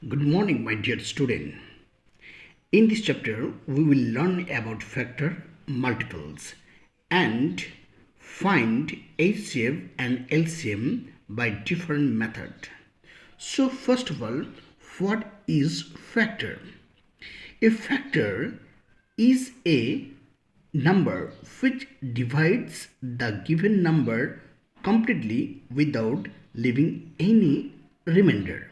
Good morning, my dear student. In this chapter, we will learn about factor multiples and find HCF and LCM by different method. So first of all, what is factor? A factor is a number which divides the given number completely without leaving any remainder.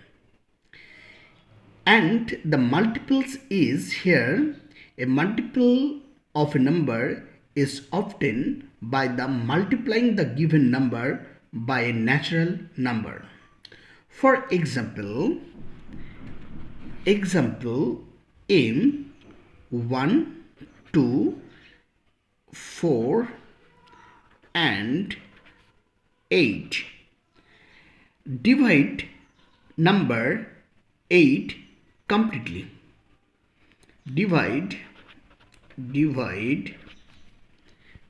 And the multiples is here, a multiple of a number is often by the multiplying the given number by a natural number. For example, M 1, 2, 4 and 8. Divide number 8 completely. Divide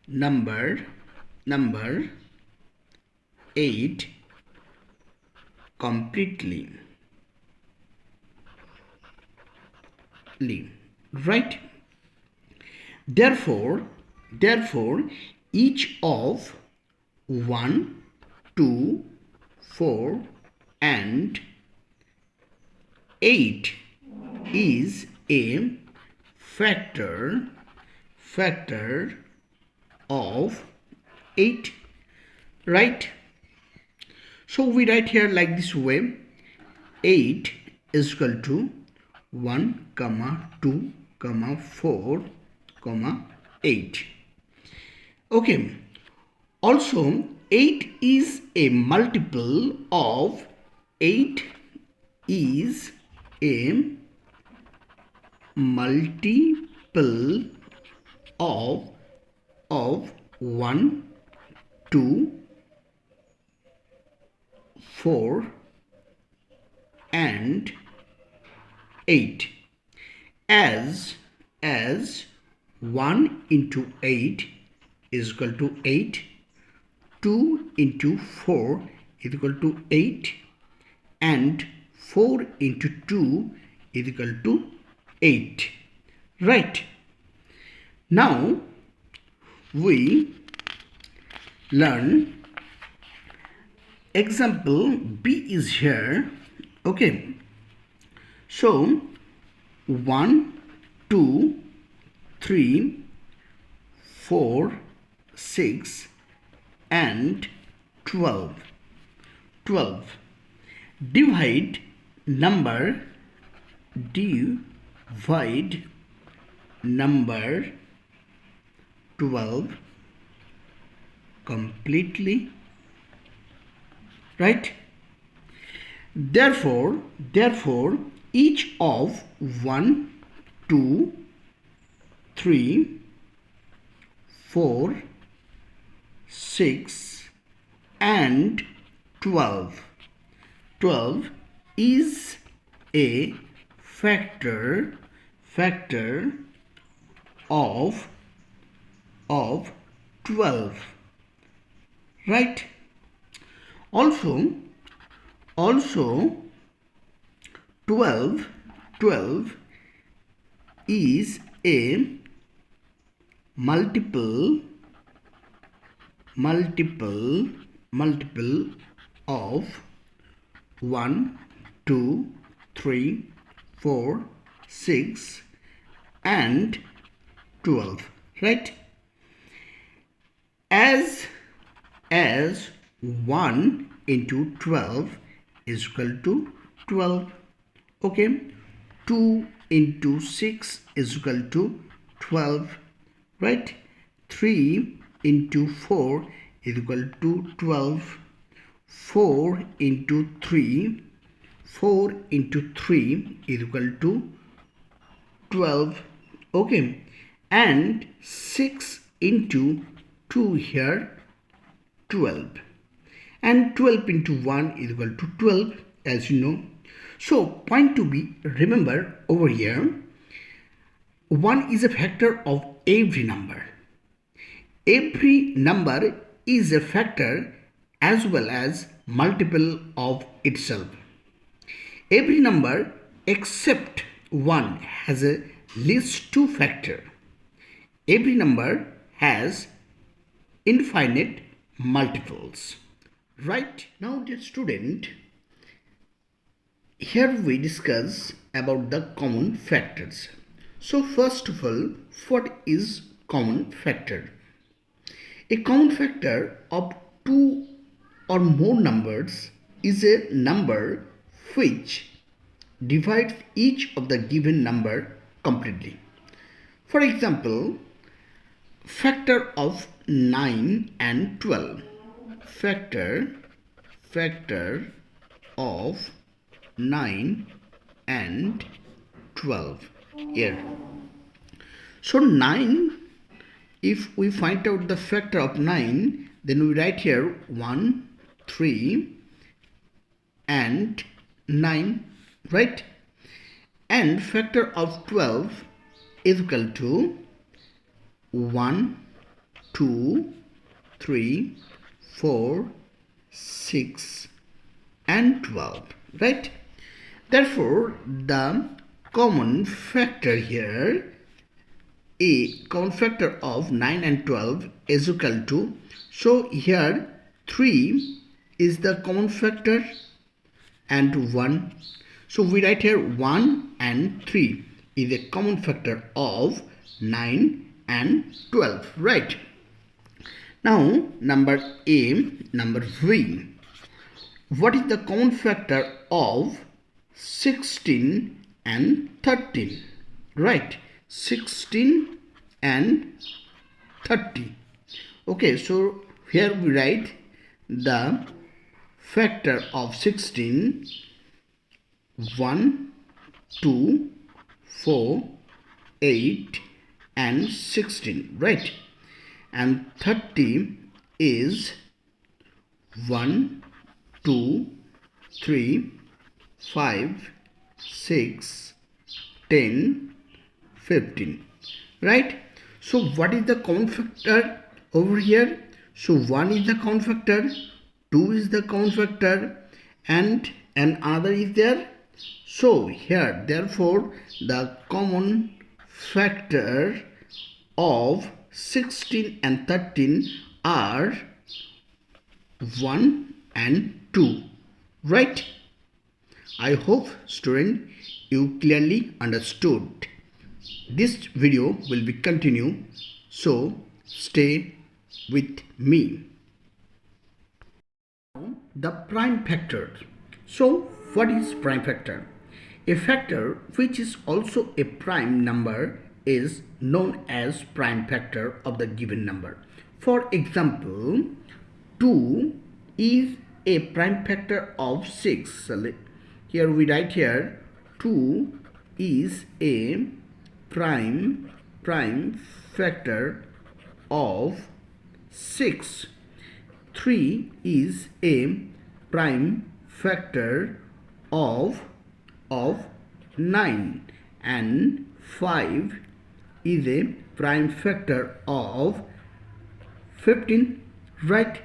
number 8 completely. Right? Therefore each of 1, 2, 4 and 8 is a factor of 8, right? So we write here like this way: 8 is equal to 1, 2, 4, 8. Okay. Also, 8 is a multiple of 8 is a multiple of 1, 2, 4 and 8. As 1 into 8 is equal to 8, 2 into 4 is equal to 8 and 4 into 2 is equal to 8. Right. Now we learn example B is here. Okay. So 1, 2, 3, 4, 6 and 12. Divide number 12 completely, right? Therefore each of 1, 2, 3, 4, 6 and 12 is a factor of 12, right? Also 12 is a multiple of 1, 2, 3, 4, 6 and 12, right? As 1 into 12 is equal to 12. Okay. 2 into 6 is equal to 12, right? 3 into 4 is equal to 12. 4 into 3 is equal to 12. Okay. And 6 into 2 here, 12. And 12 into 1 is equal to 12, as you know. So point to be, remember over here, 1 is a factor of every number. Every number is a factor as well as multiple of itself. Every number except 1 has a least 2 factor. Every number has infinite multiples. Right? Now, dear student, here we discuss about the common factors. So first of all, what is common factor? A common factor of two or more numbers is a number which divides each of the given number completely. For example, factor of 9 and 12. Factor of 9 and 12 here. So 9, if we find out the factor of 9, then we write here 1, 3 and 9, right? And factor of 12 is equal to 1, 2, 3, 4, 6 and 12, right? Therefore, the common factor here, a common factor of 9 and 12 is equal to, so here 3 is the common factor and 1. So we write here 1 and 3 is a common factor of 9 and 12, right? Now, number V. What is the common factor of 16 and 13? Right, 16 and 30. Okay, so here we write the factor of 16, 1, 2, 4, 8 and 16, right? And 30 is 1, 2, 3, 5, 6, 10, 15, right? So what is the common factor over here? So 1 is the common factor, 2 is the common factor and another is there. So here, therefore, the common factor of 16 and 13 are 1 and 2, right? I hope, student, you clearly understood. This video will be continued, so stay with me. The prime factor. So what is prime factor? A factor which is also a prime number is known as prime factor of the given number. For example, 2 is a prime factor of 6. Here we write here 2 is a prime factor of 6. 3 is a prime factor of 9 and 5 is a prime factor of 15, right?